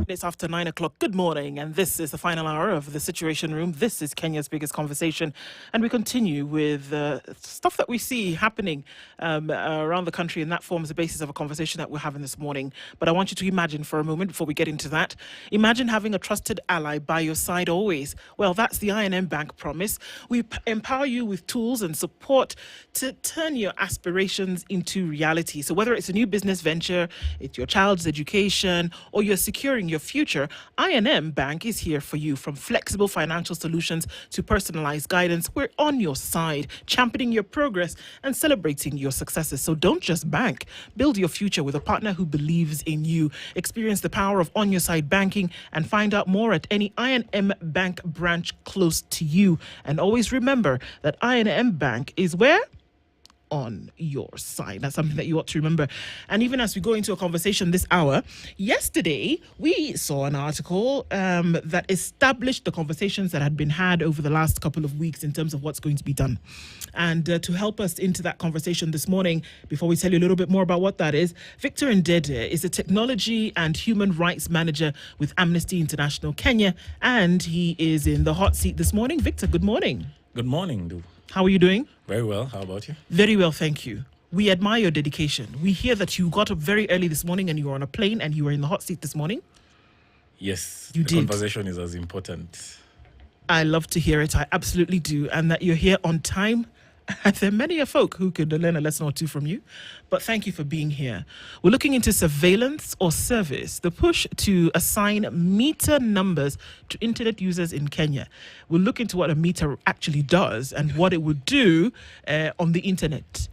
minutes after 9 o'clock. Good morning, and this is the final hour of the Situation Room. This is Kenya's biggest conversation, and we continue with stuff that we see happening around the country, and that forms the basis of a conversation that we're having this morning. But I want you to imagine for a moment, before we get into that, imagine having a trusted ally by your side always. Well, that's the I&M Bank promise. We empower you with tools and support to turn your aspirations into reality. So whether it's a new business venture, it's your child's education, or you're securing your future, I&M Bank is here for you. From flexible financial solutions to personalized guidance, we're on your side, championing your progress and celebrating your successes. So don't just bank. Build your future with a partner who believes in you. Experience the power of on-your-side banking and find out more at any I&M Bank branch close to you. And always remember that I&M Bank is where? On your side. That's something that you ought to remember. And even as we go into a conversation this hour, yesterday we saw an article that established the conversations that had been had over the last couple of weeks in terms of what's going to be done. And to help us into that conversation this morning, before we tell you a little bit more about what that is, Victor Ndede is a technology and human rights manager with Amnesty International Kenya, and he is in the hot seat this morning. Victor, good morning. Good morning, Du. How are you doing? Very well. How about you? Very well, thank you. We admire your dedication. We hear that you got up very early this morning and you were on a plane and you were in the hot seat this morning. Yes, You the did. conversation is as important. I love to hear it. I absolutely do. And that you're here on time. There are many folk who could learn a lesson or two from you. But thank you for being here. We're looking into surveillance or service, the push to assign meter numbers to internet users in Kenya. We'll look into what a meter actually does and what it would do on the internet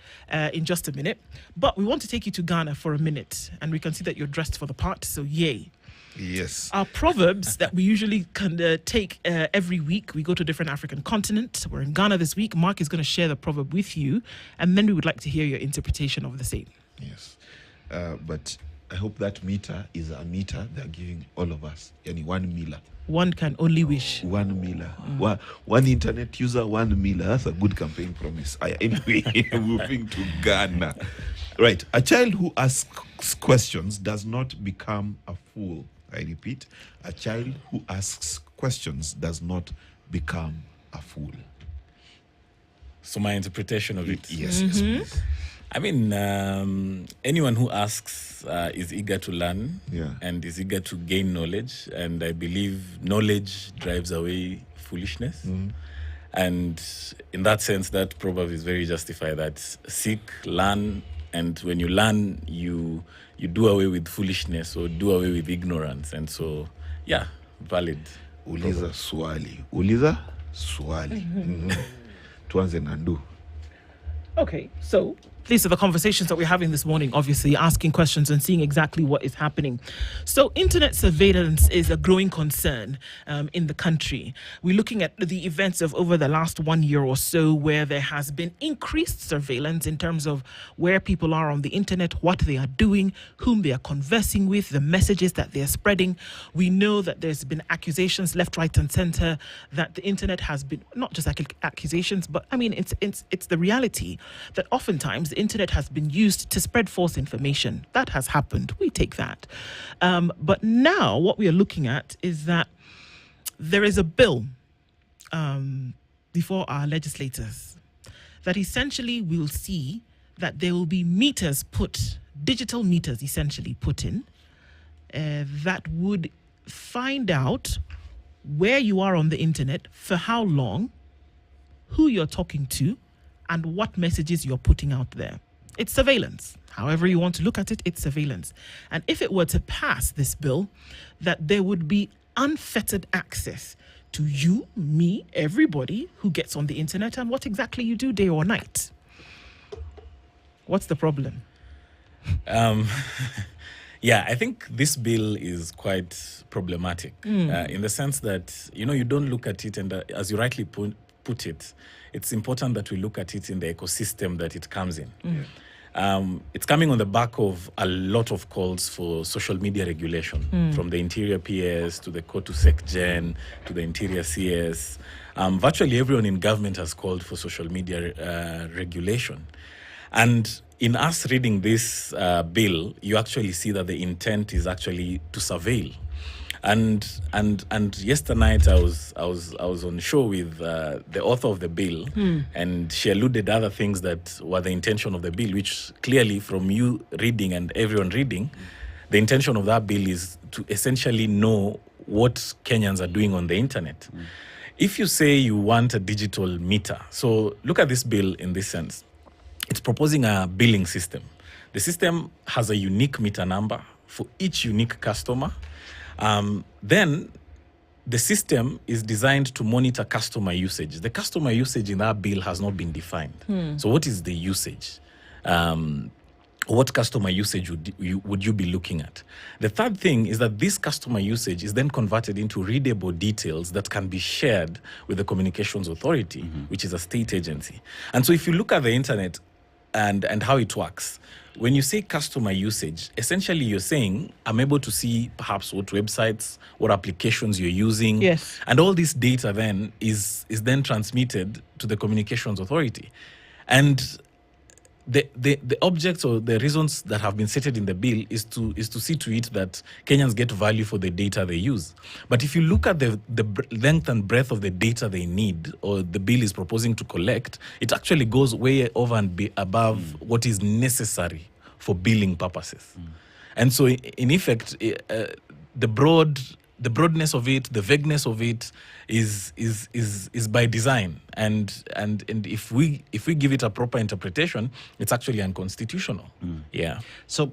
in just a minute. But we want to take you to Ghana for a minute. And we can see that you're dressed for the part, so yay. Yes. Our proverbs that we usually can take every week. We go to a different African continent. We're in Ghana this week. Mark is going to share the proverb with you, and then we would like to hear your interpretation of the same. Yes. But I hope that meter is a meter they're giving all of us. Yani 1 mila. One can only wish. 1 mila. One internet user, 1 mila. That's a good campaign promise. Anyway, moving to Ghana. Right. A child who asks questions does not become a fool. I repeat, a child who asks questions does not become a fool. So my interpretation of it. Yes, yes, please. I mean, anyone who asks is eager to learn and is eager to gain knowledge. And I believe knowledge drives away foolishness. And in that sense, that proverb is very justified, that seek, learn, and when you learn, you do away with foolishness or do away with ignorance. And so, yeah, valid. Uliza swali. Tuanze na ndu. Okay, so these are the conversations that we're having this morning, obviously, asking questions and seeing exactly what is happening. So internet surveillance is a growing concern in the country. We're looking at the events of over the last 1 year or so, where there has been increased surveillance in terms of where people are on the internet, what they are doing, whom they are conversing with, the messages that they're spreading. We know that there's been accusations left, right, and center that the internet has been, not just accusations, but I mean, it's the reality that oftentimes the internet has been used to spread false information. That has happened. We take that. But now what we are looking at is that there is a bill before our legislators that essentially will see that there will be meters put, digital meters essentially put in, that would find out where you are on the internet, for how long, who you're talking to, and what messages you're putting out there. It's surveillance. However you want to look at it, it's surveillance. And if it were to pass this bill, that there would be unfettered access to you, me, everybody who gets on the internet and what exactly you do day or night. What's the problem? Yeah, I think this bill is quite problematic in the sense that, you don't look at it, and as you rightly put it, it's important that we look at it in the ecosystem that it comes in. It's coming on the back of a lot of calls for social media regulation, from the Interior PS to the Kotu SecGen to the Interior CS. Virtually everyone in government has called for social media regulation. And in us reading this bill, you actually see that the intent is actually to surveil. And yesterday night I was on show with the author of the bill, and she alluded other things that were the intention of the bill, which clearly from you reading and everyone reading, the intention of that bill is to essentially know what Kenyans are doing on the internet. If you say you want a digital meter, so look at this bill in this sense. It's proposing a billing system. The system has a unique meter number for each unique customer. Then the system is designed to monitor customer usage. The customer usage in that bill has not been defined. So what is the usage? What customer usage would you be looking at? The third thing is that this customer usage is then converted into readable details that can be shared with the Communications Authority, which is a state agency. And so if you look at the internet and how it works, when you say customer usage, essentially you're saying, I'm able to see perhaps what websites, what applications you're using. Yes. And all this data then is then transmitted to the Communications Authority. And the objects or the reasons that have been stated in the bill is to see to it that Kenyans get value for the data they use. But if you look at the length and breadth of the data they need, or the bill is proposing to collect, it actually goes way over and above what is necessary for billing purposes. And so in effect, the broadness of it, the vagueness of it is by design, and if we give it a proper interpretation, it's actually unconstitutional. Yeah. So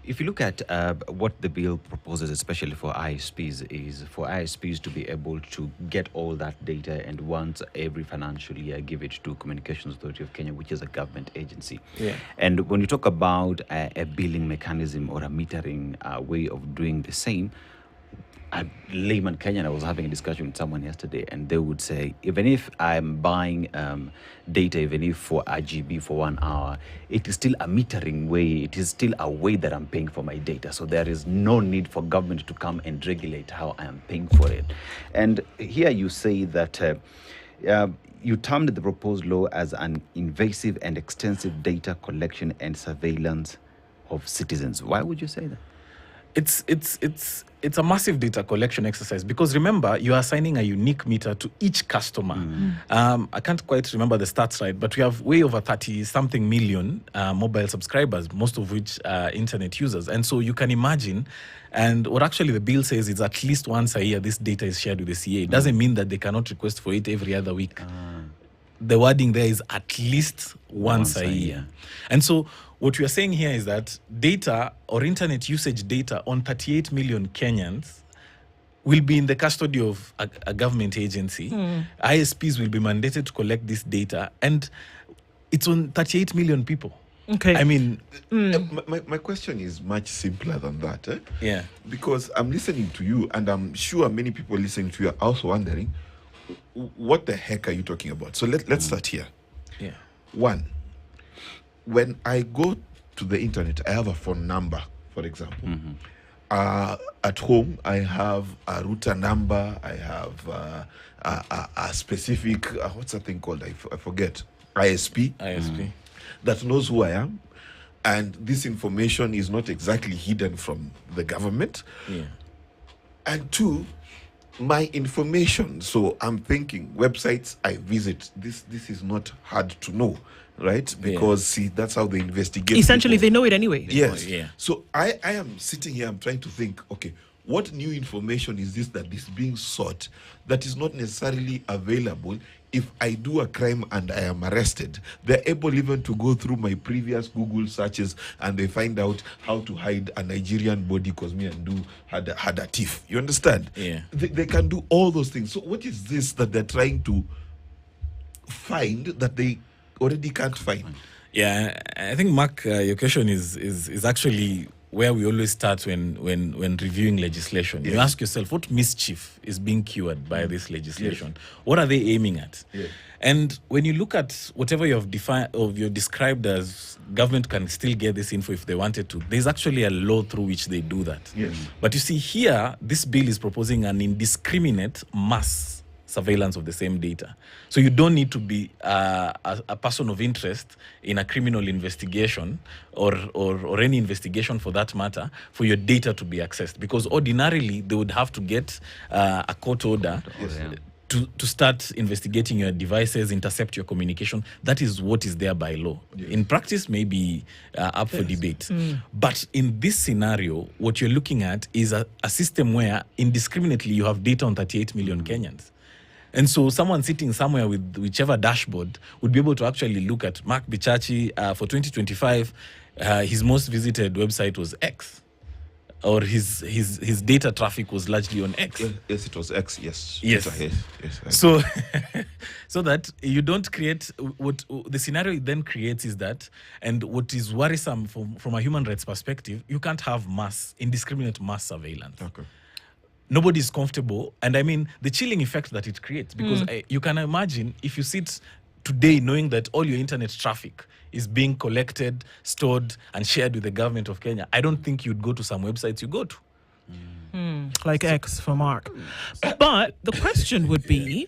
if you look at what the bill proposes, especially for ISPs, is for ISPs to be able to get all that data and once every financial year give it to Communications Authority of Kenya, which is a government agency. Yeah. And when you talk about a billing mechanism or a metering way of doing the same, a layman Kenyan, I was having a discussion with someone yesterday, and they would say, even if I'm buying data, even if for a GB for 1 hour, it is still a metering way. It is still a way that I'm paying for my data. So there is no need for government to come and regulate how I am paying for it. And here you say that you termed the proposed law as an invasive and extensive data collection and surveillance of citizens. Why would you say that? It's a massive data collection exercise, because remember, you are assigning a unique meter to each customer. I can't quite remember the stats right, but we have way over 30-something million mobile subscribers, most of which are internet users. And so you can imagine, and what actually the bill says is at least once a year this data is shared with the CA. It doesn't mean that they cannot request for it every other week. The wording there is at least once a year. And so what we are saying here is that data or internet usage data on 38 million Kenyans will be in the custody of a government agency. ISPs will be mandated to collect this data, and it's on 38 million people. Okay. I mean, My question is much simpler than that. yeah. Because I'm listening to you, and I'm sure many people listening to you are also wondering, what the heck are you talking about? So let's start here. Yeah. One, when I go to the internet, I have a phone number, for example. At home, I have a router number. I have a specific, what's that thing called? I forget. ISP. That knows who I am. And this information is not exactly hidden from the government. Yeah. And two, my information. So I'm thinking websites I visit, this is not hard to know, right? Because see, that's how they investigate. Essentially, people. they know it anyway. Yes. Yeah. So I am sitting here, I'm trying to think, okay, what new information is this that is being sought that is not necessarily available if I do a crime and I am arrested? They're able even to go through my previous Google searches and they find out how to hide a Nigerian body because me and do had a thief. You understand? Yeah. They can do all those things. So what is this that they're trying to find that they already can't find? Yeah, I think, Mark, your question is actually where we always start when reviewing legislation. You ask yourself, what mischief is being cured by this legislation? What are they aiming at? And when you look at whatever you have defined or you've described as government can still get this info if they wanted to, there's actually a law through which they do that. But you see here, this bill is proposing an indiscriminate mass surveillance of the same data. So you don't need to be a person of interest in a criminal investigation or any investigation for that matter for your data to be accessed, because ordinarily they would have to get a court order to start investigating your devices, intercept your communication. That is what is there by law. In practice, maybe up for debate. But in this scenario, what you're looking at is a system where indiscriminately you have data on 38 million Kenyans. And so someone sitting somewhere with whichever dashboard would be able to actually look at Mark Bichachi for 2025. His most visited website was X. Or his data traffic was largely on X. Yes, it was X. Yes. Yes. Yes. So, so that you don't create what the scenario it then creates is that, and what is worrisome from a human rights perspective, you can't have indiscriminate mass surveillance. Okay. Nobody is comfortable, and I mean the chilling effect that it creates, because you can imagine if you sit today knowing that all your internet traffic is being collected, stored, and shared with the government of Kenya, I don't think you'd go to some websites you go to. Like X for Mark. But the question would be,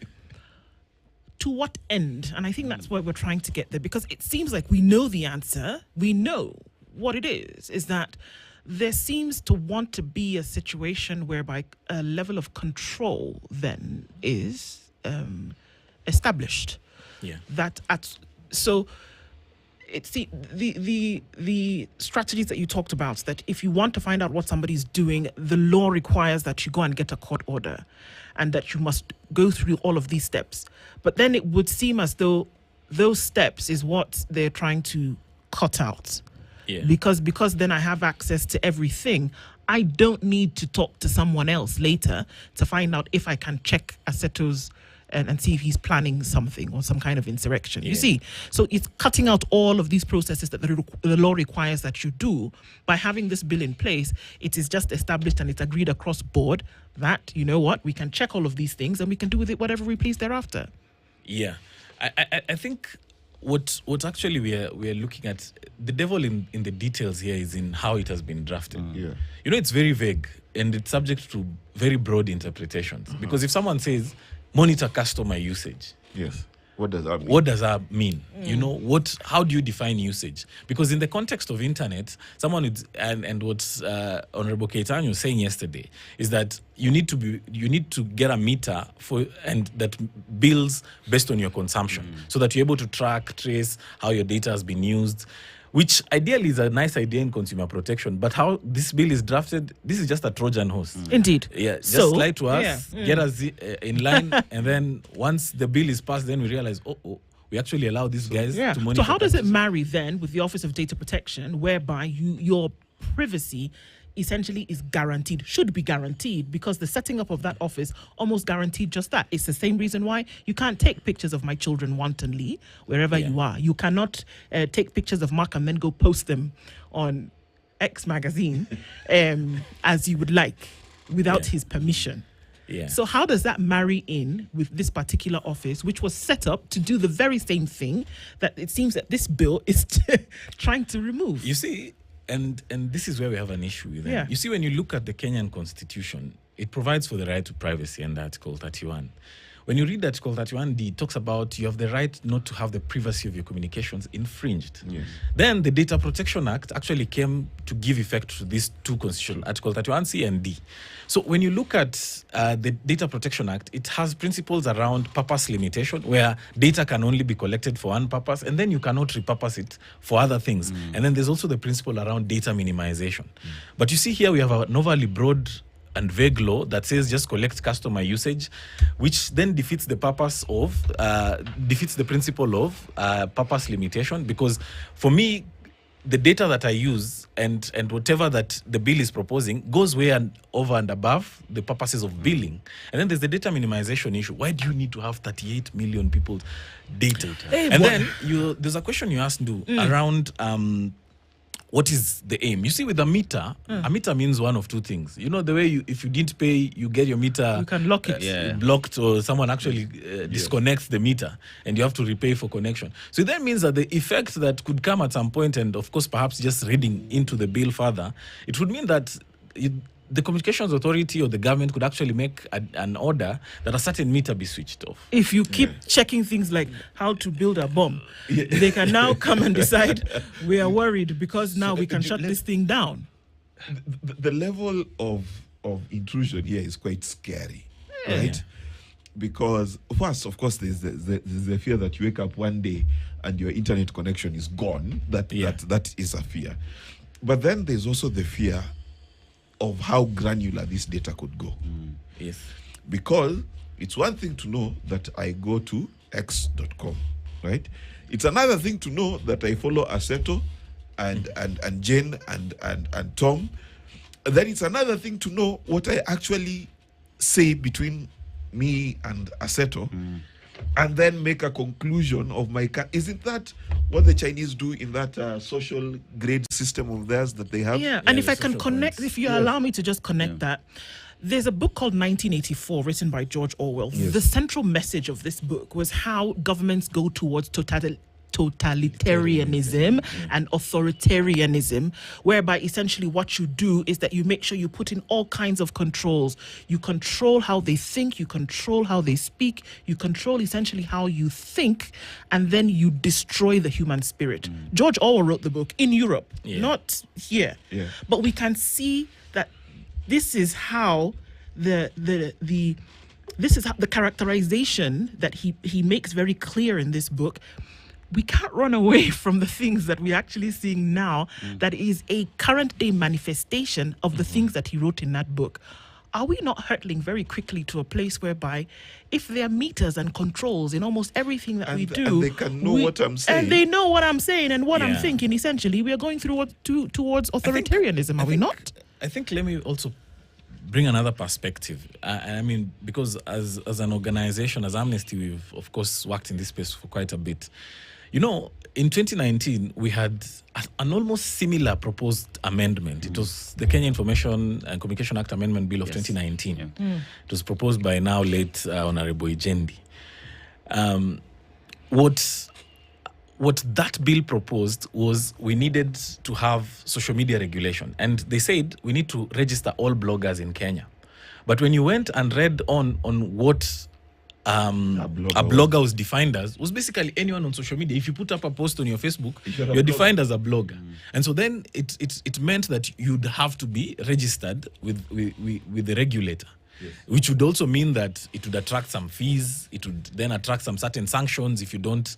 to what end? And I think that's what we're trying to get there, because it seems like we know the answer. We know what it is that there seems to want to be a situation whereby a level of control then is established. Yeah. So it's the strategies that you talked about, that if you want to find out what somebody's doing, the law requires that you go and get a court order and that you must go through all of these steps. But then it would seem as though those steps is what they're trying to cut out. Yeah. Because then I have access to everything. I don't need to talk to someone else later to find out if I can check Aseto's and see if he's planning something or some kind of insurrection. You see, so it's cutting out all of these processes that the law requires that you do. By having this bill in place, it is just established and it's agreed across board that, you know what, we can check all of these things and we can do with it whatever we please thereafter. Yeah. I think what actually we are looking at, the devil in the details here is in how it has been drafted. Yeah. You know, it's very vague and it's subject to very broad interpretations. Because if someone says, monitor customer usage. Yes. What does that mean? What does that mean? You know, how do you define usage? Because in the context of internet, someone would, and what Honorable Keitany was saying yesterday is that you need to get a meter and that bills based on your consumption, so that you're able to track, trace how your data has been used, which ideally is a nice idea in consumer protection. But how this bill is drafted, this is just a Trojan horse. Indeed. Yeah, just lie to us, get us in line, and then once the bill is passed, then we realize, we actually allow these guys to monitor. So how does it marry then with the Office of Data Protection, whereby your privacy essentially is guaranteed, should be guaranteed, because the setting up of that office almost guaranteed just that. It's the same reason why you can't take pictures of my children wantonly wherever you are. You cannot take pictures of Mark and then go post them on X magazine as you would like without his permission. Yeah. So how does that marry in with this particular office, which was set up to do the very same thing that it seems that this bill is trying to remove? You see, and this is where we have an issue with it. Yeah. You see, when you look at the Kenyan Constitution, it provides for the right to privacy under Article 31. When you read Article 31D, it talks about you have the right not to have the privacy of your communications infringed. Yes. Then the Data Protection Act actually came to give effect to these two constitutions, Article 31C and D. So when you look at the Data Protection Act, it has principles around purpose limitation, where data can only be collected for one purpose, and then you cannot repurpose it for other things. And then there's also the principle around data minimization. But you see here we have an overly broad and vague law that says just collect customer usage, which then defeats the purpose of, defeats the principle of purpose limitation. Because for me, the data that I use and whatever that the bill is proposing goes way and over and above the purposes of billing. And then there's the data minimization issue. Why do you need to have 38 million people's data? And then there's a question you asked around what is the aim? You see, with a meter means one of two things. You know, the way if you didn't pay, you get your meter You can lock it. blocked, or someone actually disconnects the meter and you have to repay for connection. So that means that the effect that could come at some point, and of course perhaps just reading into the bill further, it would mean that the Communications Authority or the government could actually make an order that a certain meter be switched off. If you keep checking things like how to build a bomb, they can now come and decide we are worried because now we can shut this thing down. The level of intrusion here is quite scary, right? Because first, of course, there's the fear that you wake up one day and your internet connection is gone. That is a fear. But then there's also the fear of how granular this data could go. Yes. Because it's one thing to know that I go to x.com, right? It's another thing to know that I follow Aseto and Jane and Tom. Then it's another thing to know what I actually say between me and Aseto, and then make a conclusion of my... Isn't that what the Chinese do in that social grade system of theirs that they have? Yeah, and if I can connect, if you allow me to just connect that, there's a book called 1984 written by George Orwell. Yes. The central message of this book was how governments go towards totalitarianism and authoritarianism, whereby essentially what you do is that you make sure you put in all kinds of controls. You control how they think, you control how they speak, you control essentially how you think, and then you destroy the human spirit. George Orwell wrote the book in Europe, not here. Yeah. But we can see that this is how this is how the characterization that he makes very clear in this book. We can't run away from the things that we're actually seeing now that is a current day manifestation of the things that he wrote in that book. Are we not hurtling very quickly to a place whereby if there are meters and controls in almost everything that we do... And they can know what I'm saying. And they know what I'm saying and what I'm thinking. Essentially, we are going towards authoritarianism, are we not? I think let me also bring another perspective. I mean, because as an organization, as Amnesty, we've, of course, worked in this space for quite a bit. You know, in 2019, we had an almost similar proposed amendment. It was the Kenya Information and Communication Act Amendment Bill of 2019. It was proposed by now late Honorable Ijendi. What that bill proposed was we needed to have social media regulation. And they said we need to register all bloggers in Kenya. But when you went and read on what a blogger was defined as, was basically anyone on social media. If you put up a post on your Facebook, you're defined as a blogger. And so then it meant that you'd have to be registered with the regulator. Yes. Which would also mean that it would attract some fees. It would then attract some certain sanctions if you don't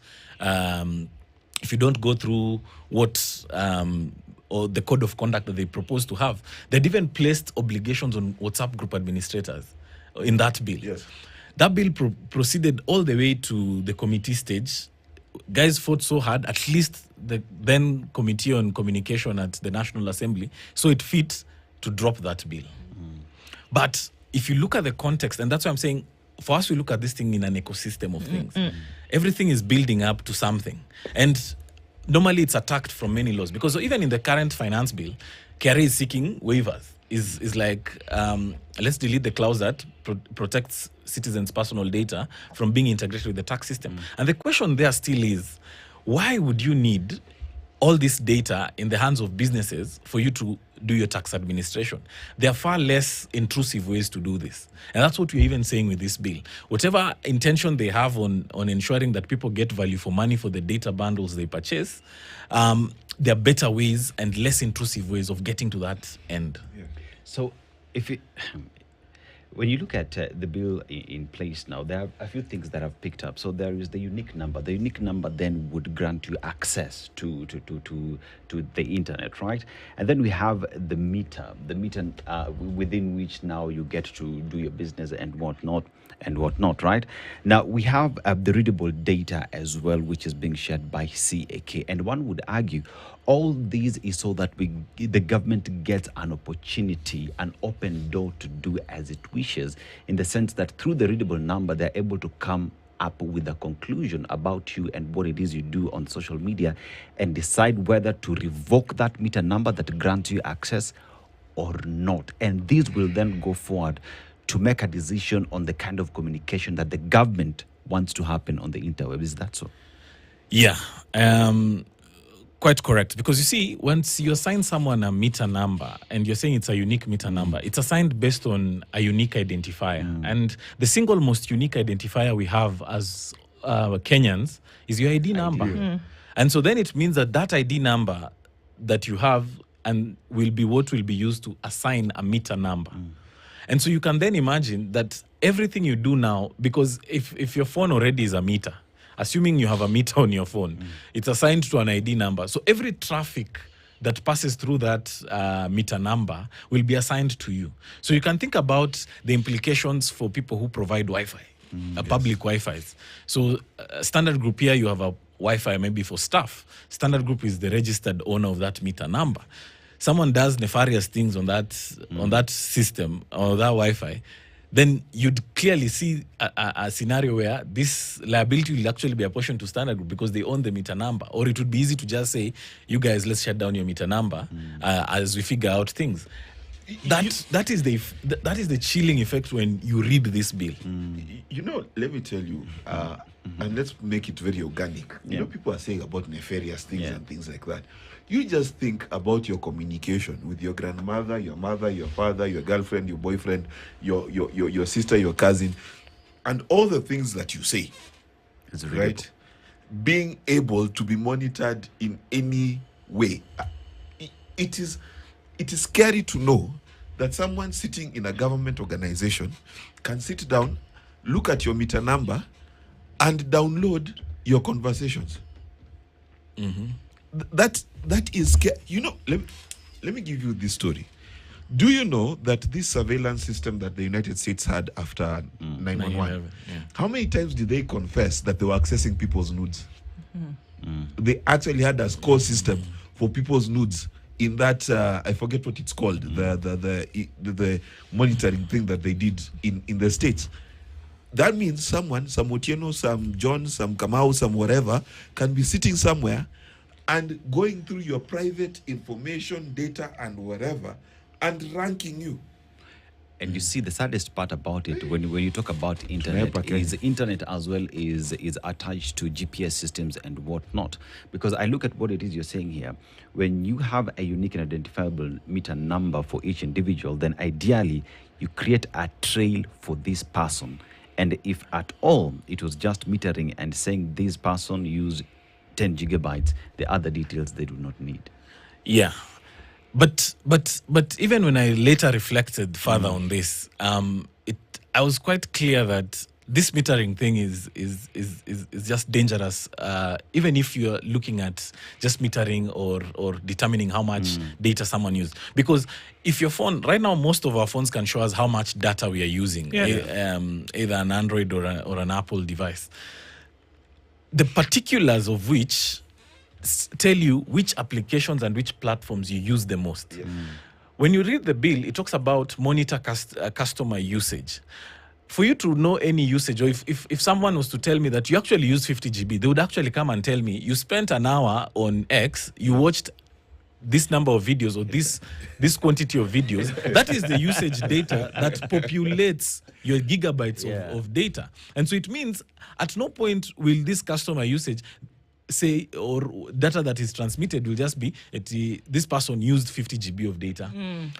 go through what or the code of conduct that they propose to have. They'd even placed obligations on WhatsApp group administrators in that bill. Yes. That bill proceeded all the way to the committee stage. Guys fought so hard, at least the then Committee on Communication at the National Assembly, so it fit to drop that bill. But if you look at the context, and that's why I'm saying, for us, we look at this thing in an ecosystem of things. Everything is building up to something. And normally it's attacked from many laws, because even in the current finance bill, KRA is seeking waivers. Is like, let's delete the clause that protects citizens' personal data from being integrated with the tax system. And the question there still is, why would you need all this data in the hands of businesses for you to do your tax administration? There are far less intrusive ways to do this. And that's what we're even saying with this bill. Whatever intention they have on ensuring that people get value for money for the data bundles they purchase, there are better ways and less intrusive ways of getting to that end. Yeah. So, when you look at the bill in place now, there are a few things that I've picked up. So there is the unique number. The unique number then would grant you access to the internet, right? And then we have the meter within which now you get to do your business and whatnot, right? Now, we have the readable data as well, which is being shared by CAK. And one would argue all these is so that the government gets an opportunity, an open door to do as it wishes, in the sense that through the readable number, they're able to come up with a conclusion about you and what it is you do on social media and decide whether to revoke that meter number that grants you access or not. And these will then go forward to make a decision on the kind of communication that the government wants to happen on the interweb. Is that so? Yeah. Quite correct. Because you see, once you assign someone a meter number and you're saying it's a unique meter number, it's assigned based on a unique identifier. And the single most unique identifier we have as Kenyans is your ID number. And so then it means that ID number that you have and will be what will be used to assign a meter number. And so you can then imagine that everything you do now, because if your phone already is a meter, assuming you have a meter on your phone, it's assigned to an ID number. So every traffic that passes through that meter number will be assigned to you. So you can think about the implications for people who provide Wi-Fi, public Wi-Fis. So Standard Group here, you have a Wi-Fi maybe for staff. Standard Group is the registered owner of that meter number. Someone does nefarious things on that system or that Wi-Fi, then you'd clearly see a scenario where this liability will actually be apportioned to Standard Group because they own the meter number. Or it would be easy to just say, you guys, let's shut down your meter number as we figure out things. That is the chilling effect when you read this bill. You know, let me tell you, and let's make it very organic. You know, people are saying about nefarious things and things like that. You just think about your communication with your grandmother, your mother, your father, your girlfriend, your boyfriend, your sister, your cousin, and all the things that you say. It's right? Being able to be monitored in any way. It is scary to know that someone sitting in a government organization can sit down, look at your meter number, and download your conversations. That is scary. You know, let me give you this story. Do you know that this surveillance system that the United States had after 9/11, how many times did they confess that they were accessing people's nudes? They actually had a score system for people's nudes in that I forget what it's called, the monitoring thing that they did in the States. That means someone, some Otieno, some John, some Kamau, some whatever, can be sitting somewhere and going through your private information, data, and whatever, and ranking you. And you see, the saddest part about it, when you talk about internet, is internet as well is attached to GPS systems and whatnot. Because I look at what it is you're saying here. When you have a unique and identifiable meter number for each individual, then ideally you create a trail for this person. And if at all it was just metering and saying this person used 10 gigabytes, the other details they do not need. Yeah. But even when I later reflected further on this, I was quite clear that this metering thing is just dangerous. Even if you're looking at just metering or determining how much data someone used, because if your phone right now, most of our phones can show us how much data we are using, either an Android or an Apple device. The particulars of which tell you which applications and which platforms you use the most. When you read the bill, it talks about monitor customer usage. For you to know any usage, or if someone was to tell me that you actually use 50 GB, they would actually come and tell me, you spent an hour on X, you watched this number of videos or this quantity of videos. That is the usage data that populates your gigabytes of data. And so it means at no point will this customer usage say, or data that is transmitted will just be this person used 50 GB of data.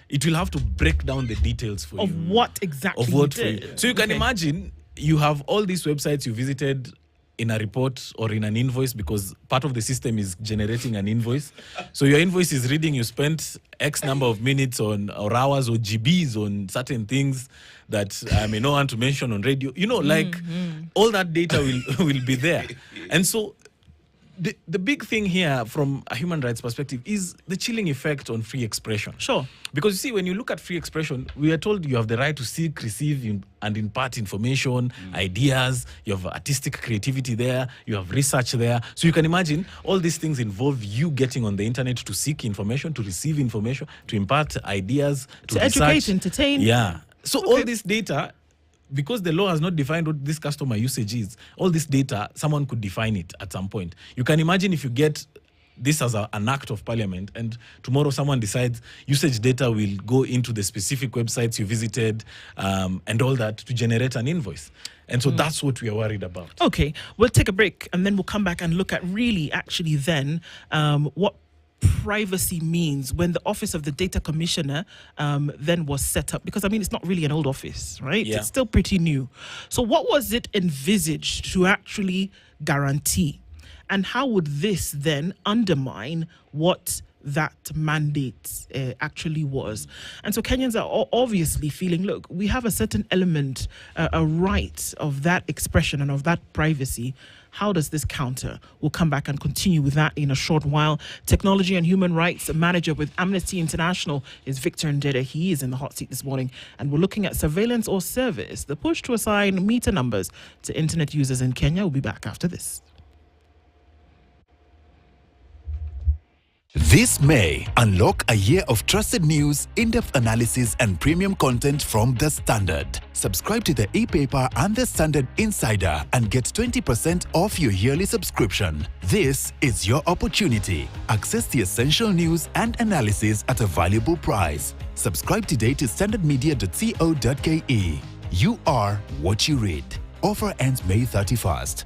It will have to break down the details for you. Of what exactly you did. So you can imagine you have all these websites you visited in a report or in an invoice, because part of the system is generating an invoice. So your invoice is reading you spent X number of minutes on or hours or GBs on certain things that I may not want to mention on radio. You know, like all that data will be there. And so the big thing here from a human rights perspective is the chilling effect on free expression. Sure. Because you see, when you look at free expression, we are told you have the right to seek, receive, and impart information, ideas, you have artistic creativity there, you have research there. So you can imagine all these things involve you getting on the internet to seek information, to receive information, to impart ideas, to research, educate, entertain. Yeah. So all this data, because the law has not defined what this customer usage is, all this data, someone could define it at some point. You can imagine if you get this as an act of parliament, and tomorrow someone decides usage data will go into the specific websites you visited and all that to generate an invoice. And so that's what we are worried about. Okay, we'll take a break and then we'll come back and look at really actually then what privacy means when the office of the data commissioner then was set up, because I mean it's not really an old office, right? Yeah. It's still pretty new. So what was it envisaged to actually guarantee, and how would this then undermine what that mandate actually was? And so Kenyans are obviously feeling, look, we have a certain element, a right of that expression and of that privacy. How does this counter? We'll come back and continue with that in a short while. Technology and Human Rights Manager with Amnesty International is Victor Ndede. He is in the hot seat this morning, and we're looking at surveillance or service, the push to assign meter numbers to internet users in Kenya. We'll be back after this. This May, unlock a year of trusted news, in-depth analysis, and premium content from The Standard. Subscribe to the e-paper and The Standard Insider and get 20% off your yearly subscription. This is your opportunity. Access the essential news and analysis at a valuable price. Subscribe today to standardmedia.co.ke. You are what you read. Offer ends May 31st.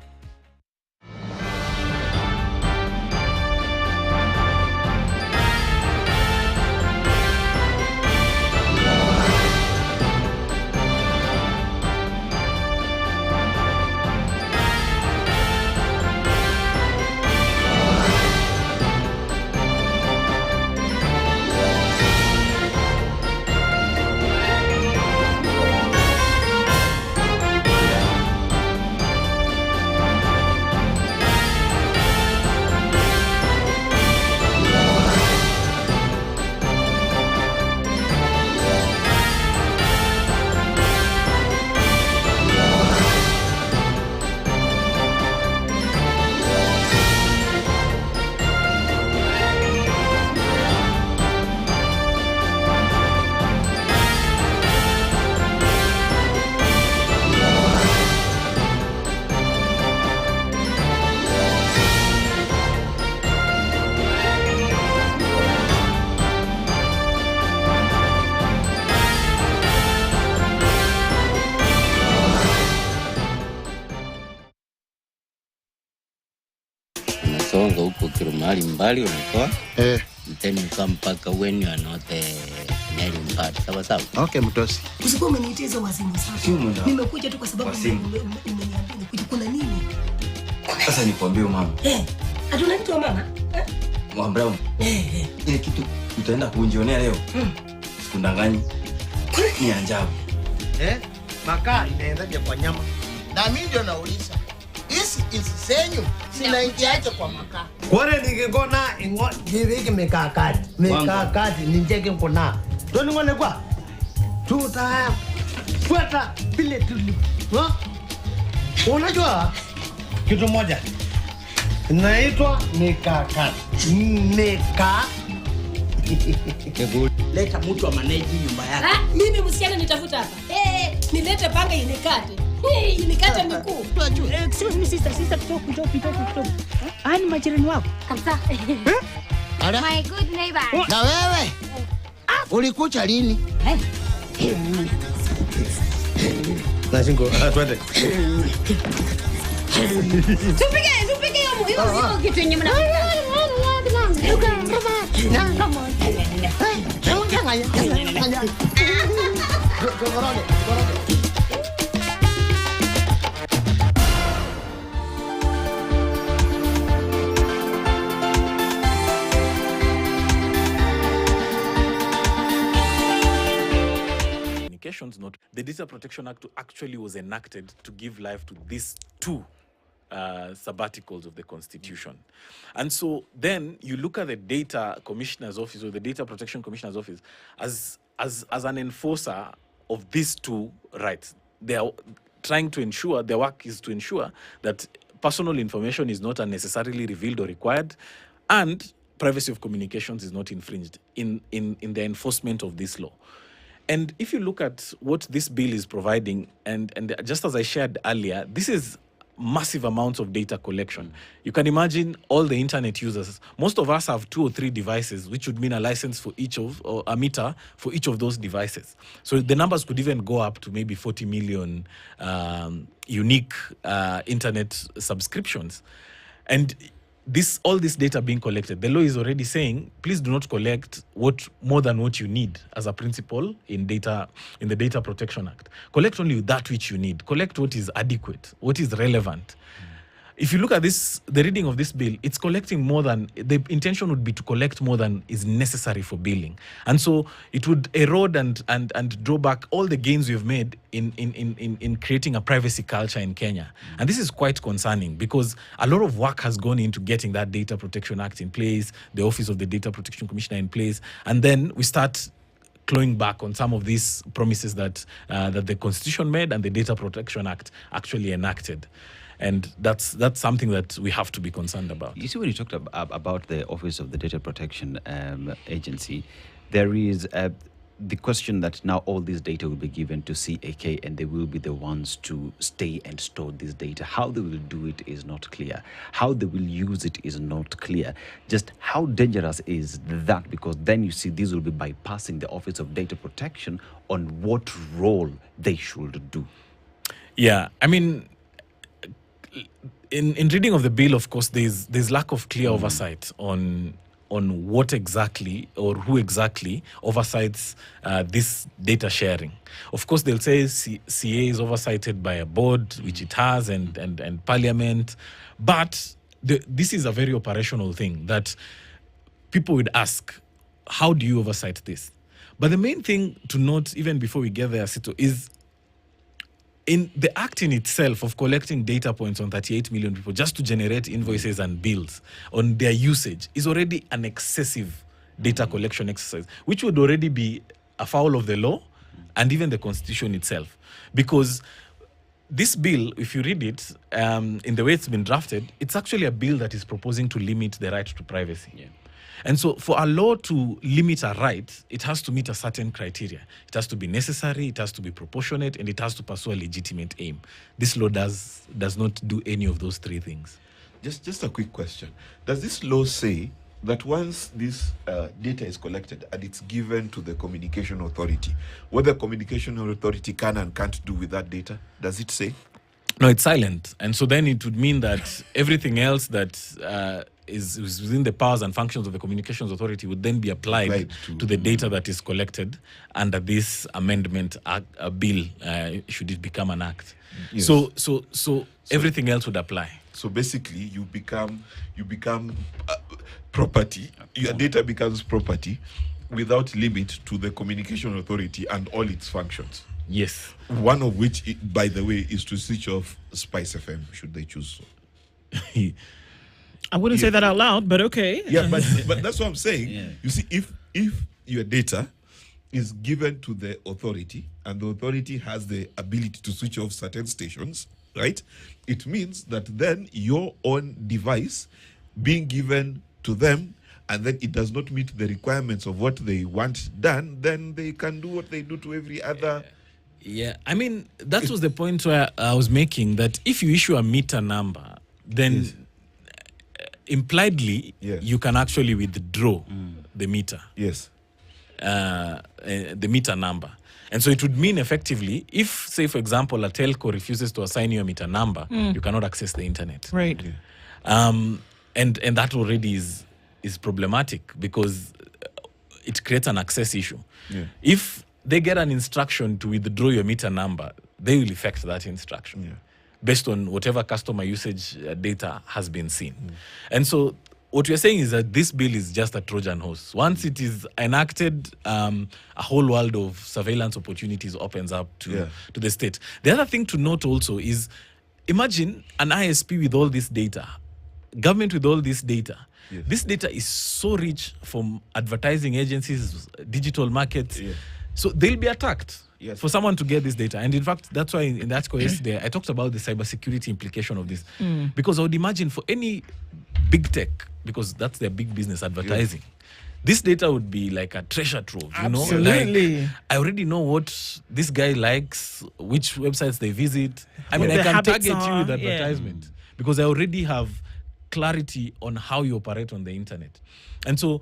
Unasonga huko kilo mahali mbali unatoa then you come mpaka when you are not near impact. Sawa sawa. Okay, mtosi. Usikuwa umeniitiza wazimu sasa. Nimekuja tu kwa sababu umeniambia kuja kuna nini? Sasa nikwambie mama. Hatuna kitu mama. Mama Brown. Ile kitu utaenda kunjionea leo. Sikundanganyi. Ni ajabu. Makaa inaendaje kwa nyama? Na mimi ndio nauliza. Isi senyu sinaingiaje kwa makaa? Kwani nikikona ingo hivi mikakati. Mikakati ninjeke kona. Toni ngone kwa. Tuta fuata vile tuli. Unajua kitu moja. Inaitwa mikakati. Leta mtu wa manage nyumba yako. Mimi msichana nitafuta hapa. Nilete panga inikate. Inikate miguu. Excuse me sister, kidogo. Ani majirani wako? Kabisa. My good neighbor. Na wewe? Ulikucha lini? Nashingo, twende. Tupige hiyo kitu yenye mnafanya. Not the Data Protection Act actually was enacted to give life to these two sabbaticals of the Constitution. And so then you look at the Data Commissioner's Office or the Data Protection Commissioner's Office as an enforcer of these two rights. They are trying to ensure, their work is to ensure that personal information is not unnecessarily revealed or required, and privacy of communications is not infringed in the enforcement of this law. And if you look at what this bill is providing, and just as I shared earlier, this is massive amounts of data collection. You can imagine all the internet users. Most of us have 2 or 3 devices, which would mean a license for each of, or a meter for each of those devices. So the numbers could even go up to maybe 40 million unique internet subscriptions. And all this data being collected, the law is already saying, please do not collect more than what you need as a principle in the Data Protection Act. Collect only that which you need. Collect what is adequate, what is relevant. If you look at the reading of this bill, it's collecting more than, the intention would be to collect more than is necessary for billing. And so it would erode and draw back all the gains we've made in creating a privacy culture in Kenya. And this is quite concerning because a lot of work has gone into getting that Data Protection Act in place, the Office of the Data Protection Commissioner in place, and then we start clawing back on some of these promises that the Constitution made and the Data Protection Act actually enacted. And that's something that we have to be concerned about. You see, when you talked about the Office of the Data Protection Agency, there is the question that now all this data will be given to CAK and they will be the ones to stay and store this data. How they will do it is not clear. How they will use it is not clear. Just how dangerous is that? Because then you see these will be bypassing the Office of Data Protection on what role they should do. Yeah, I mean, in reading of the bill, of course, there's lack of clear oversight on what exactly or who exactly oversights this data sharing. Of course, they'll say CA is oversighted by a board, which it has, and Parliament. But this is a very operational thing that people would ask, how do you oversight this? But the main thing to note, even before we get there, Sito, is in the act in itself of collecting data points on 38 million people just to generate invoices and bills on their usage is already an excessive data collection exercise, which would already be afoul of the law and even the Constitution itself. Because this bill, if you read it, in the way it's been drafted, it's actually a bill that is proposing to limit the right to privacy. Yeah. And so for a law to limit a right, it has to meet a certain criteria. It has to be necessary, it has to be proportionate, and it has to pursue a legitimate aim. This law does not do any of those 3 things. Just a quick question. Does this law say that once this data is collected and it's given to the Communication Authority, what the Communication Authority can and can't do with that data? Does it say? No, it's silent. And so then it would mean that everything else that is within the powers and functions of the Communications Authority would then be applied to the data that is collected under this amendment bill, should it become an act. Yes. So everything else would apply. So basically, you become property. Your data becomes property without limit to the Communication Authority and all its functions. Yes. One of which, by the way, is to switch off Spice FM, should they choose so. I wouldn't say that out loud, but okay. Yeah, but that's what I'm saying. Yeah. You see, if your data is given to the authority and the authority has the ability to switch off certain stations, right? It means that then your own device being given to them and then it does not meet the requirements of what they want done, then they can do what they do to every other... Yeah, I mean, that was the point where I was making, that if you issue a meter number, then... Yes. Impliedly, yes, you can actually withdraw the meter. Yes. The meter number. And so it would mean effectively, if, say, for example, a telco refuses to assign you a meter number, you cannot access the internet. Right. And that already is problematic because it creates an access issue. Yeah. If they get an instruction to withdraw your meter number, they will effect that instruction. Yeah. Based on whatever customer usage data has been seen. And so what we're saying is that this bill is just a Trojan horse. Once it is enacted, a whole world of surveillance opportunities opens up to the state. The other thing to note also is, imagine an ISP with all this data, government with all this data. Yes. This data is so rich from advertising agencies, digital markets. Yes. So they'll be attacked. Yes. For someone to get this data. And in fact, that's why in the article yesterday, I talked about the cybersecurity implication of this. Because I would imagine for any big tech, because that's their big business, advertising, this data would be like a treasure trove, you know? Absolutely. Like, I already know what this guy likes, which websites they visit. I mean, What I their can habits target you with are, yeah. advertisement because I already have clarity on how you operate on the internet. And so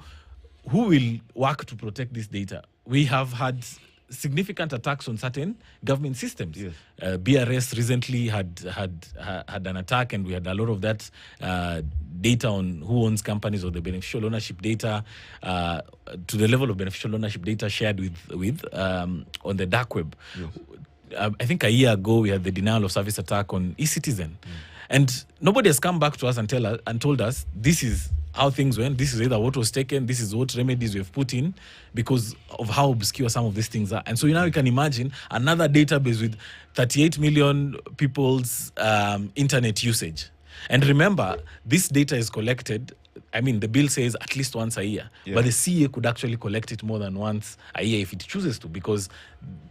who will work to protect this data? We have had significant attacks on certain government systems. Yes. BRS recently had an attack, and we had a lot of that data on who owns companies or the beneficial ownership data to the level of beneficial ownership data shared with on the dark web. Yes. I think a year ago we had the denial of service attack on eCitizen, and nobody has come back to us and told us this is how things went. This is either what was taken, this is what remedies we have put in because of how obscure some of these things are. And so now you can imagine another database with 38 million people's internet usage. And remember, this data is collected, I mean, the bill says at least once a year, but the CA could actually collect it more than once a year if it chooses to, because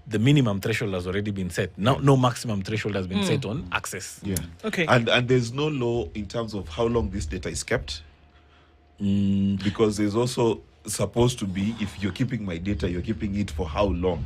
the minimum threshold has already been set. No maximum threshold has been set on access. Yeah. Okay. And there's no law in terms of how long this data is kept. Because there's also supposed to be, if you're keeping my data, you're keeping it for how long?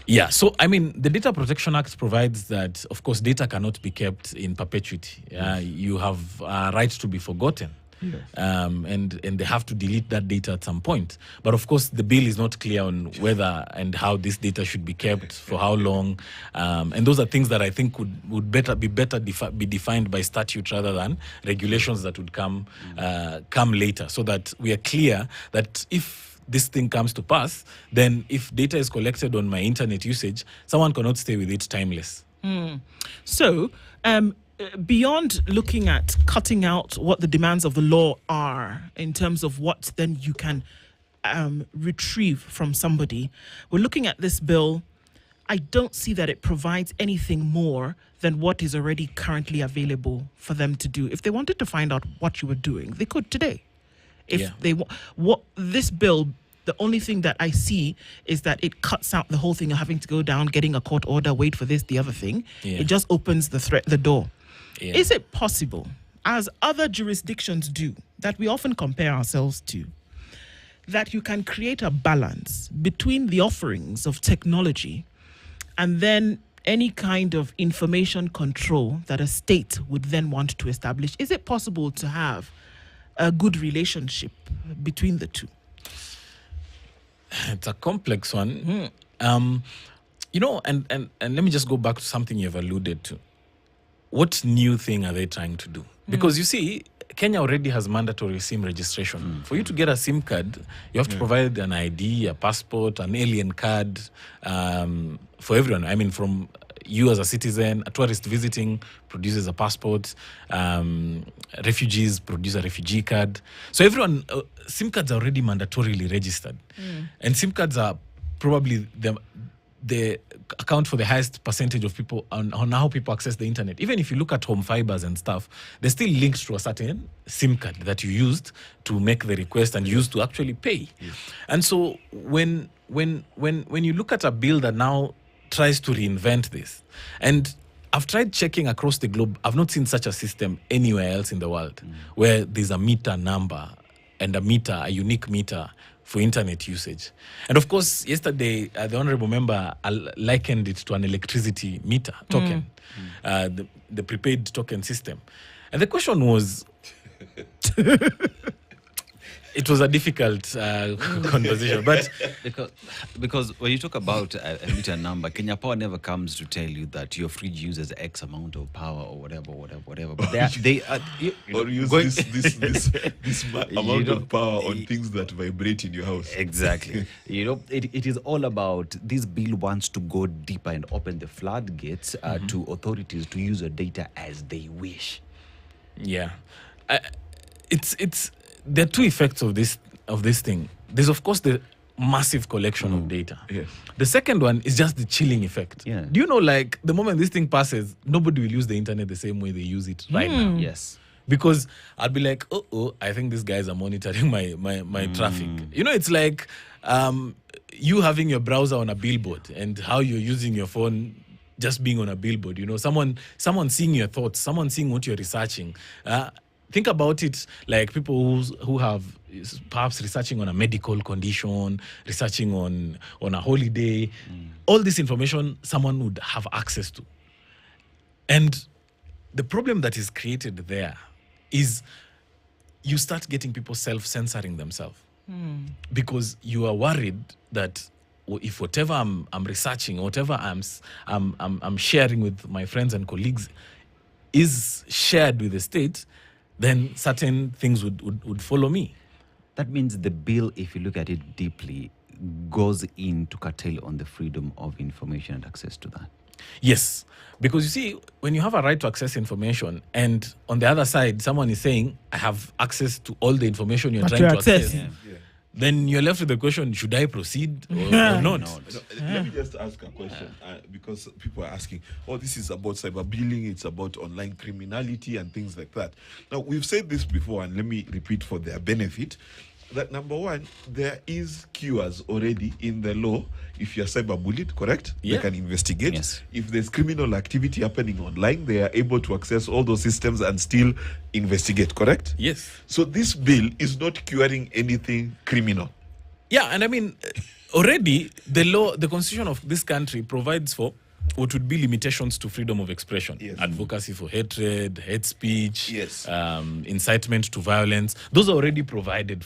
Yeah, so I mean, the Data Protection Act provides that, of course, data cannot be kept in perpetuity. You have a right to be forgotten. Yes. And they have to delete that data at some point. But of course, the bill is not clear on whether and how this data should be kept, for how long. And those are things that I think would be defined by statute rather than regulations that would come later, so that we are clear that if this thing comes to pass, then if data is collected on my internet usage, someone cannot stay with it timeless. So, beyond looking at cutting out what the demands of the law are in terms of what then you can retrieve from somebody, we're looking at this bill. I don't see that it provides anything more than what is already currently available for them to do. If they wanted to find out what you were doing, they could today. If they what this bill, the only thing that I see is that it cuts out the whole thing of having to go down, getting a court order, wait for this, the other thing. It just opens the door. Is it possible, as other jurisdictions do, that we often compare ourselves to, that you can create a balance between the offerings of technology and then any kind of information control that a state would then want to establish? Is it possible to have a good relationship between the two? It's a complex one. You know, and let me just go back to something you've alluded to. What new thing are they trying to do? Because you see, Kenya already has mandatory SIM registration. For you to get a SIM card, you have to provide an ID, a passport, an alien card for everyone. I mean, from you as a citizen, a tourist visiting produces a passport, refugees produce a refugee card. So everyone, SIM cards are already mandatorily registered. And SIM cards are probably the account for the highest percentage of people on how people access the internet. Even if you look at home fibers and stuff, they're still linked to a certain SIM card that you used to make the request and used to actually pay. And so when you look at a bill that now tries to reinvent this, and I've tried checking across the globe, I've not seen such a system anywhere else in the world where there's a meter number and a unique meter for internet usage. And of course, yesterday, the Honorable Member likened it to an electricity meter token, the prepaid token system. And the question was, it was a difficult conversation, but because when you talk about a meter number, Kenya Power never comes to tell you that your fridge uses X amount of power or whatever. But they are or use this amount of power on things that vibrate in your house. Exactly. It is all about, this bill wants to go deeper and open the floodgates to authorities to use your data as they wish. Yeah, it's. There are two effects of this thing. There's, of course, the massive collection of data. Yes. The second one is just the chilling effect. Yeah. Do you know, like, the moment this thing passes, nobody will use the internet the same way they use it right now. Yes. Because I'll be like, I think these guys are monitoring my traffic. You know, it's like you having your browser on a billboard and how you're using your phone just being on a billboard. You know, someone seeing your thoughts, someone seeing what you're researching. think about it like people who have perhaps researching on a medical condition, researching on a holiday. All this information someone would have access to. And the problem that is created there is you start getting people self-censoring themselves because you are worried that if whatever I'm researching, whatever I'm sharing with my friends and colleagues is shared with the state, then certain things would follow me. That means the bill, if you look at it deeply, goes in to curtail on the freedom of information and access to that. Yes, because you see, when you have a right to access information, and on the other side, someone is saying, I have access to all the information you're trying to access, then you're left with the question, should I proceed or not? No, let me just ask a question, because people are asking, this is about cyberbullying, it's about online criminality and things like that. Now, we've said this before, and let me repeat for their benefit, that number one, there is cures already in the law. If you're cyberbullied, correct? Yeah. They can investigate. Yes. If there's criminal activity happening online, they are able to access all those systems and still investigate, correct? Yes. So this bill is not curing anything criminal. Yeah, and I mean, already the law, the constitution of this country provides for what would be limitations to freedom of expression. Yes. Advocacy for hatred, hate speech, Yes. incitement to violence. Those are already provided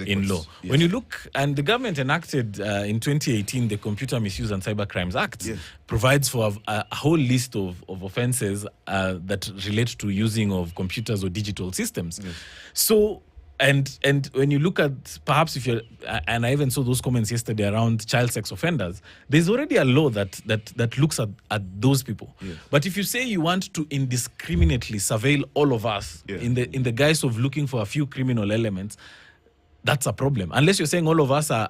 in law. Yes. When you look, and the government enacted in 2018 the Computer Misuse and Cybercrimes Act, Yes. provides for a whole list of offenses that relate to using of computers or digital systems. Yes. So, and when you look at, perhaps if you're, and I even saw those comments yesterday around child sex offenders, there's already a law that looks at those people. Yes. But if you say you want to indiscriminately surveil all of us in the guise of looking for a few criminal elements, that's a problem. Unless you're saying all of us are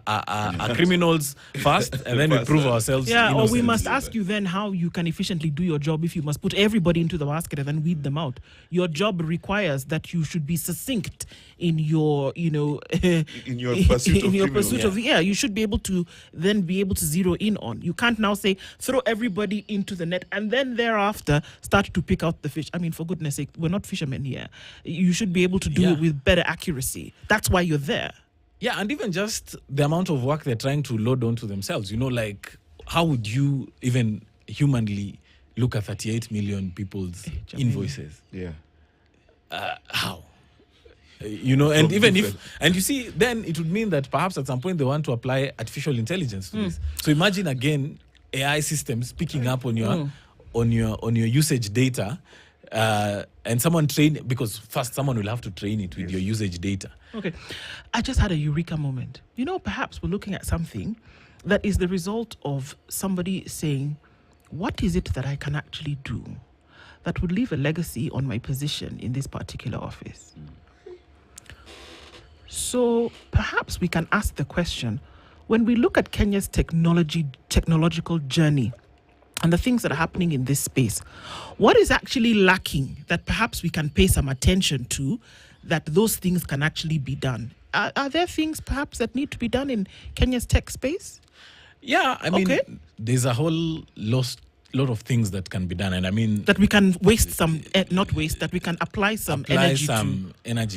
criminals first, and then we prove ourselves innocent. Or we must ask you then how you can efficiently do your job if you must put everybody into the basket and then weed them out. Your job requires that you should be succinct in your, in your pursuit of you should be able to then be able to zero in on. You can't now say throw everybody into the net and then thereafter start to pick out the fish. I mean, for goodness sake, we're not fishermen here. You should be able to do it with better accuracy. That's why you're there. Yeah, and even just the amount of work they're trying to load onto themselves. Like, how would you even humanly look at 38 million people's invoices? Yeah. How? And even and you see, then it would mean that perhaps at some point they want to apply artificial intelligence to this. So imagine again AI systems picking up on your usage data, and someone because first someone will have to train it with your usage data. Okay, I just had a eureka moment. Perhaps we're looking at something that is the result of somebody saying, what is it that I can actually do that would leave a legacy on my position in this particular office? So perhaps we can ask the question, when we look at Kenya's technological journey and the things that are happening in this space, what is actually lacking that perhaps we can pay some attention to, that those things can actually be done? Are there things perhaps that need to be done in Kenya's tech space? Yeah, I mean, there's a whole lot of things that can be done, and I mean that we can waste some, not waste, that we can apply some energy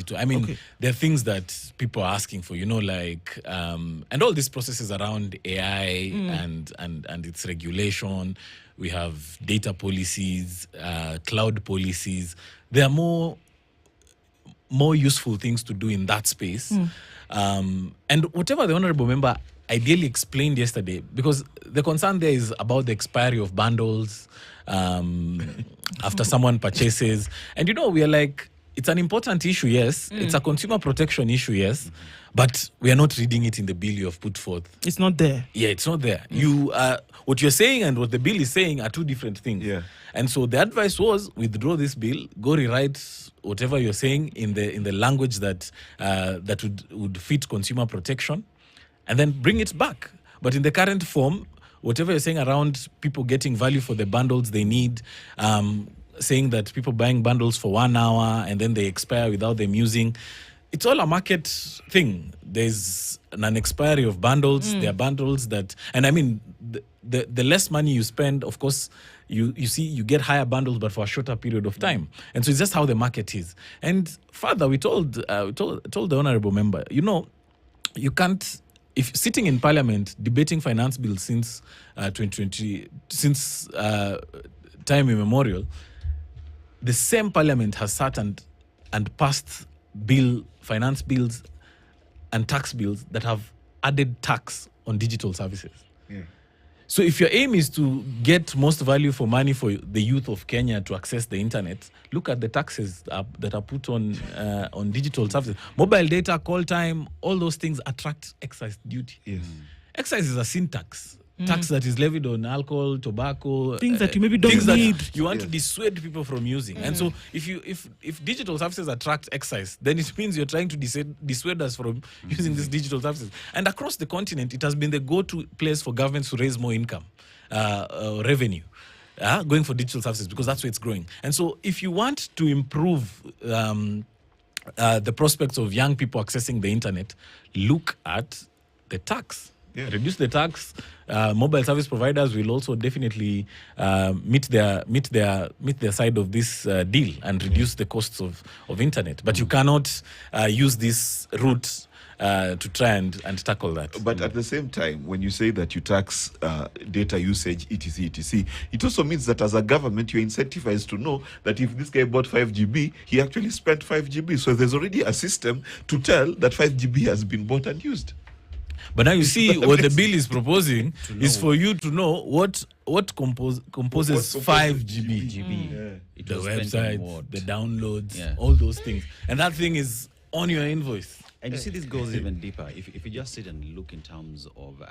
to. I mean, there are things that people are asking for, like, and all these processes around AI and its regulation. We have data policies, cloud policies. There are more useful things to do in that space. And whatever the honorable member ideally explained yesterday, because the concern there is about the expiry of bundles after someone purchases. And we are like, it's an important issue, yes. It's a consumer protection issue, yes. But we are not reading it in the bill you have put forth. It's not there. Yeah, it's not there. What you're saying and what the bill is saying are two different things. Yeah. And so the advice was, withdraw this bill, go rewrite whatever you're saying in the language that would fit consumer protection, and then bring it back. But in the current form, whatever you're saying around people getting value for the bundles they need, saying that people buying bundles for 1 hour and then they expire without them using, it's all a market thing. There's an expiry of bundles. There are bundles that, and I mean, the less money you spend, of course, you see you get higher bundles but for a shorter period of time. And so it's just how the market is. And further, we told the honorable member, you can't, if sitting in parliament debating finance bills since 2020, since time immemorial, the same parliament has sat and passed finance bills and tax bills that have added tax on digital services. Yeah. So if your aim is to get most value for money for the youth of Kenya to access the internet, look at the taxes that are put on digital services. Mobile data, call time, all those things attract excise duty. Yes. Excise is a sin tax. Tax that is levied on alcohol, tobacco, Things that you maybe don't need. That you want to dissuade people from using. And so if digital services attract excise, then it means you're trying to dissuade us from using these digital services. And across the continent, it has been the go-to place for governments to raise more income, revenue, going for digital services, because that's where it's growing. And so if you want to improve the prospects of young people accessing the internet, look at the tax. Yeah. Reduce the tax. Mobile service providers will also definitely meet their side of this deal and reduce the costs of internet. But you cannot use this route to try and tackle that. But at the same time, when you say that you tax data usage, etc., it also means that as a government, you're incentivized to know that if this guy bought 5 GB, he actually spent 5 GB. So there's already a system to tell that 5 GB has been bought and used. But now you see what the bill is proposing is for you to know what composes 5 GB. The website, the downloads, all those things. And that thing is on your invoice. And you see, this goes even deeper. If you just sit and look in terms of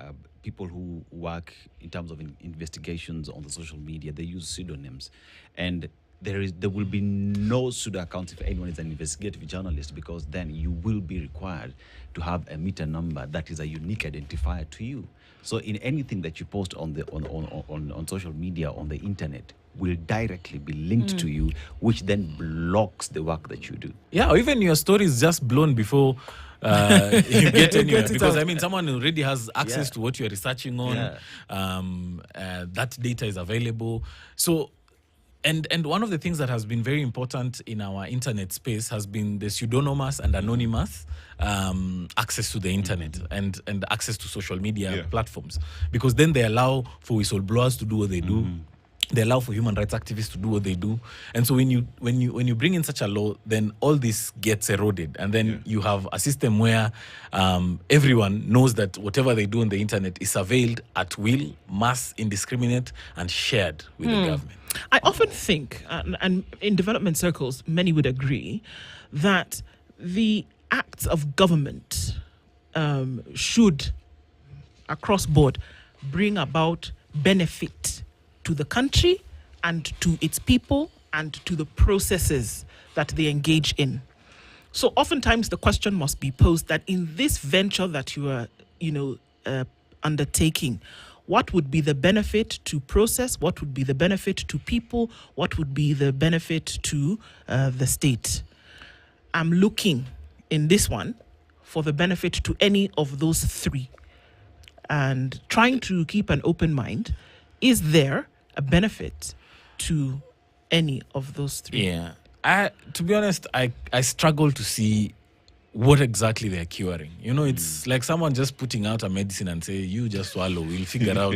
people who work in terms of investigations on the social media, they use pseudonyms. And there will be no pseudo accounts if anyone is an investigative journalist, because then you will be required to have a meter number that is a unique identifier to you. So in anything that you post on social media, on the internet, will directly be linked to you, which then blocks the work that you do. Yeah, or even your story is just blown before you get anywhere. Because I mean, someone already has access to what you're researching on. That data is available. So. And one of the things that has been very important in our internet space has been the pseudonymous and anonymous access to the internet and access to social media platforms, because then they allow for whistleblowers to do what they do. They allow for human rights activists to do what they do. And so when you bring in such a law, then all this gets eroded. And then you have a system where everyone knows that whatever they do on the internet is surveilled at will, mass, indiscriminate, and shared with the government. I often think, and in development circles, many would agree, that the acts of government should, across board, bring about benefit to the country and to its people and to the processes that they engage in. So oftentimes the question must be posed that in this venture that you are, undertaking, what would be the benefit to process? What would be the benefit to people? What would be the benefit to the state? I'm looking in this one for the benefit to any of those three and trying to keep an open mind. Is there a benefit to any of those three? Yeah. To be honest, I struggle to see what exactly they're curing. It's like someone just putting out a medicine and say, you just swallow, we'll figure out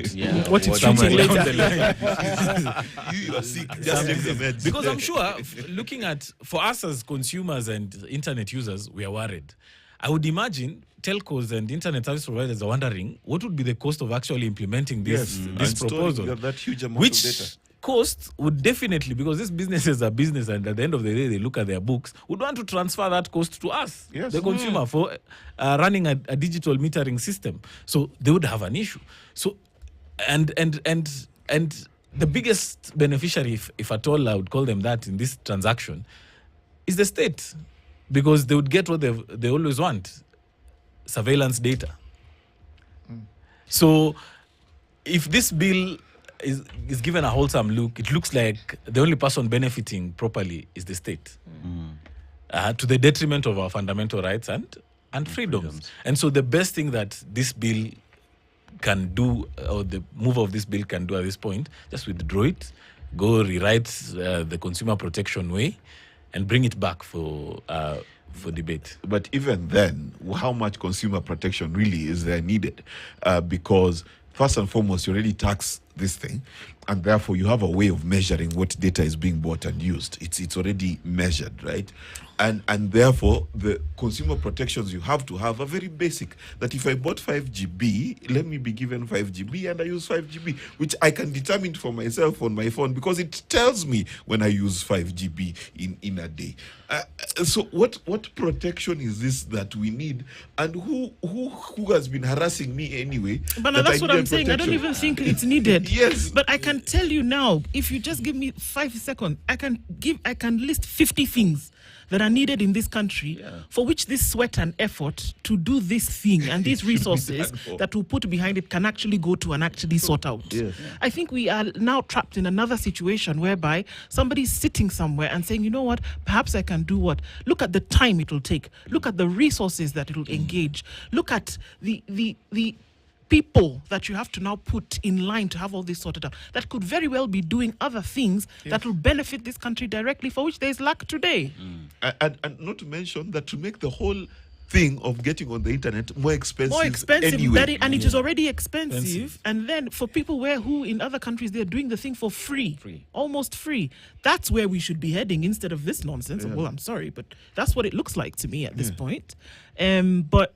what it's treating later. You are sick, just take the meds. Because I'm sure, looking at, for us as consumers and internet users, we are worried. I would imagine telcos and internet service providers are wondering what would be the cost of actually implementing this proposal. That huge amount of data. Cost would definitely, because these businesses are business and at the end of the day they look at their books, would want to transfer that cost to us, the consumer, for running a digital metering system. So they would have an issue. So and the biggest beneficiary, if at all I would call them that in this transaction, is the state, because they would get what they always want: surveillance data. So if this bill is given a wholesome look, it looks like the only person benefiting properly is the state, to the detriment of our fundamental rights and freedoms. And so the best thing that this bill can do, or the move of this bill can do at this point, just withdraw it, go rewrite the consumer protection way and bring it back for debate. But even then, how much consumer protection really is there needed? Because first and foremost, you already tax this thing, and therefore you have a way of measuring what data is being bought and used. It's already measured, right? And therefore the consumer protections you have to have are very basic. That if I bought 5 GB, let me be given 5 GB and I use 5 GB, which I can determine for myself on my phone because it tells me when I use 5 GB in a day. So what protection is this that we need, and who has been harassing me anyway? But that that's what I'm needed saying. I don't even think it's needed. Yes. But I can tell you now, if you just give me 5 seconds, I can list 50 things that are needed in this country for which this sweat and effort to do this thing and these resources that will put behind it can actually go to and actually sort out. Yes. I think we are now trapped in another situation whereby somebody's sitting somewhere and saying, you know what, perhaps I can do what? Look at the time it will take. Look at the resources that it will engage. Look at the people that you have to now put in line to have all this sorted out that could very well be doing other things that will benefit this country directly, for which there is lack today. And not to mention that to make the whole thing of getting on the internet more expensive anyway. And it is already expensive. And then for people who in other countries they're doing the thing for free, almost free. That's where we should be heading instead of this nonsense. Well, I'm sorry, but that's what it looks like to me at this point. But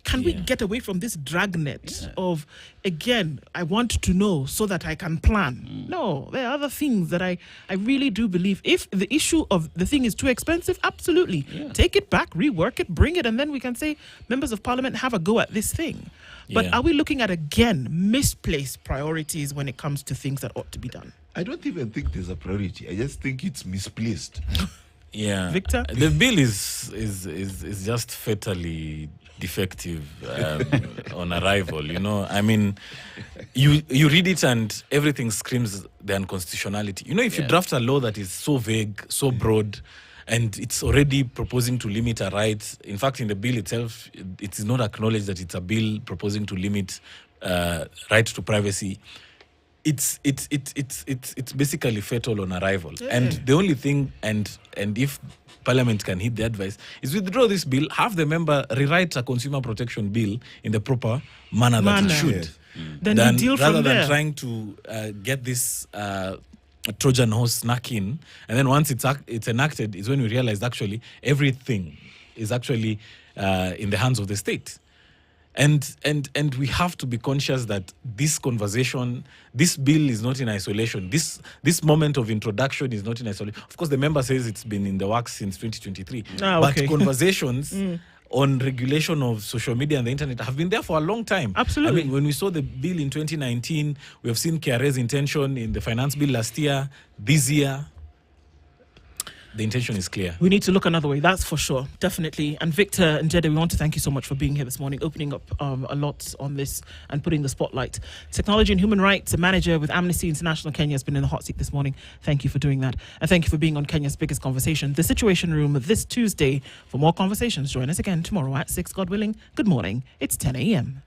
can we get away from this dragnet of, again, I want to know so that I can plan? No, there are other things that I really do believe. If the issue of the thing is too expensive, absolutely. Take it back, rework it, bring it, and then we can say, members of parliament, have a go at this thing. But are we looking at, again, misplaced priorities when it comes to things that ought to be done? I don't even think there's a priority. I just think it's misplaced. Victor? The bill is just fatally defective on arrival. I mean, you read it and everything screams the unconstitutionality. If you draft a law that is so vague, so broad, and it's already proposing to limit a right. In fact, in the bill itself, it is not acknowledged that it's a bill proposing to limit right to privacy. It's basically fatal on arrival. And the only thing, and if Parliament can heed the advice, is withdraw this bill, have the member rewrite a consumer protection bill in the proper manner that it should. Then deal rather from than there. trying to get this Trojan horse snuck in, and then once it's enacted is when we realize actually everything is actually in the hands of the state. And we have to be conscious that this conversation, this bill is not in isolation. This moment of introduction is not in isolation. Of course, the member says it's been in the works since 2023. But conversations on regulation of social media and the internet have been there for a long time. Absolutely. I mean, when we saw the bill in 2019, we have seen KRA's intention in the finance bill last year, this year. The intention is clear. We need to look another way, that's for sure, definitely. And Victor and Jede, we want to thank you so much for being here this morning, opening up a lot on this and putting the spotlight. Technology and Human Rights, a manager with Amnesty International Kenya, has been in the hot seat this morning. Thank you for doing that. And thank you for being on Kenya's Biggest Conversation, The Situation Room, this Tuesday. For more conversations, join us again tomorrow at 6, God willing. Good morning. It's 10 a.m.